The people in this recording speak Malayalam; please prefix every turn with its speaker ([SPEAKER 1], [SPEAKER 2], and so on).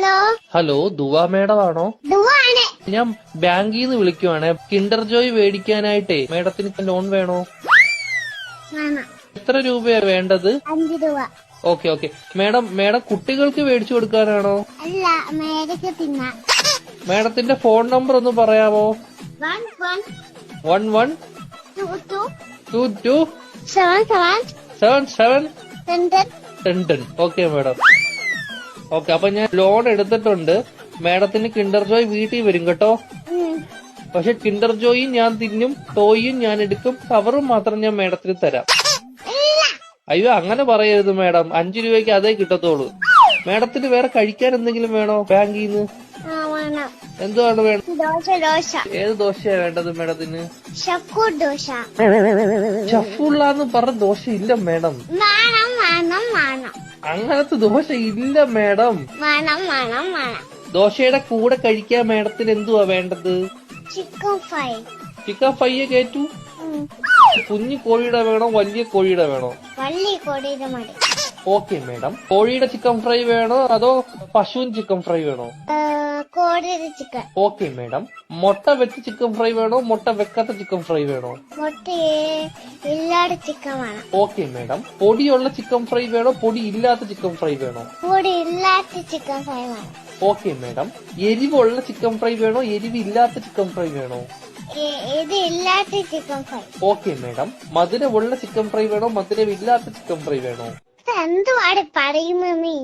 [SPEAKER 1] ഹലോ
[SPEAKER 2] ഹലോ ദുവാ മേഡം ആണോ?
[SPEAKER 1] ദുവാണ്.
[SPEAKER 2] ഞാൻ ബാങ്കിൽ നിന്ന് വിളിക്കുവാണ്. കിൻഡർ ജോയ് മേടിക്കാനായിട്ടേ മേഡത്തിന് ലോൺ വേണോ? എത്ര രൂപയാ വേണ്ടത്?
[SPEAKER 1] 5 രൂപ.
[SPEAKER 2] Okay okay. മേഡം കുട്ടികൾക്ക് മേടിച്ചു കൊടുക്കാനാണോ?
[SPEAKER 1] അല്ല, മേടിക്ക് തിന്നാൻ.
[SPEAKER 2] മേഡത്തിന്റെ ഫോൺ നമ്പർ ഒന്ന് പറയാമോ? 1122777710. Okay madam. ഓക്കെ, അപ്പൊ ഞാൻ ലോൺ എടുത്തിട്ടുണ്ട്. മേഡത്തിന് കിൻഡർ ജോയ് വീട്ടിൽ വരും കേട്ടോ. പക്ഷെ കിൻഡർ ജോയും ഞാൻ തിന്നും, ടോയും ഞാൻ എടുക്കും, കവറും മാത്രം ഞാൻ മേഡത്തിന് തരാം. അയ്യോ അങ്ങനെ പറയരുത് മേഡം, 5 രൂപയ്ക്ക് അതേ കിട്ടത്തോളൂ. മേഡത്തിന് വേറെ കഴിക്കാൻ എന്തെങ്കിലും വേണോ ബാങ്കിൽ നിന്ന്? എന്തുവാണ് വേണം? ഏത് ദോശയാ വേണ്ടത് മേഡത്തിന്? ഷഫുള്ളാന്ന് പറഞ്ഞ ദോശ ഇല്ല മേഡം. അങ്ങനത്തെ ദോശ ഇല്ല മേഡം. ദോശയുടെ കൂടെ കഴിക്കാൻ മേഡത്തിന് എന്തുവാ വേണ്ടത്? ചിക്കൻ ഫ്രൈ കേറ്റു. കുഞ്ഞു കോഴിയുടെ വേണോ വലിയ കോഴിയുടെ വേണോ?
[SPEAKER 1] വലിയ കോഴിയുടെ മതി.
[SPEAKER 2] Okay madam. കോഴിയുടെ ചിക്കൻ ഫ്രൈ വേണോ അതോ പശുവിൻ ചിക്കൻ ഫ്രൈ വേണോ?
[SPEAKER 1] കോഴിയുടെ ചിക്കൻ.
[SPEAKER 2] Okay madam. മുട്ട വെച്ച് ചിക്കൻ ഫ്രൈ വേണോ മുട്ട വെക്കാത്ത ചിക്കൻ ഫ്രൈ വേണോ?
[SPEAKER 1] മുട്ട ഇല്ലാത്ത ചിക്കൻ വേണം.
[SPEAKER 2] Okay madam. പൊടിയുള്ള ചിക്കൻ ഫ്രൈ വേണോ പൊടി ഇല്ലാത്ത ചിക്കൻ ഫ്രൈ വേണോ?
[SPEAKER 1] പൊടി ഇല്ലാത്ത ചിക്കൻ ഫ്രൈ വേണം.
[SPEAKER 2] Okay madam. എരിവുള്ള ചിക്കൻ ഫ്രൈ വേണോ എരിവില്ലാത്ത ചിക്കൻ ഫ്രൈ വേണോ?
[SPEAKER 1] ഇത് ഇല്ലാത്ത ചിക്കൻ ഫ്രൈ.
[SPEAKER 2] Okay madam. മധുരമുള്ള ചിക്കൻ ഫ്രൈ വേണോ മധുരമില്ലാത്ത ചിക്കൻ ഫ്രൈ വേണോ?
[SPEAKER 1] എന്തുവാണ് പറയുന്നത് നീ?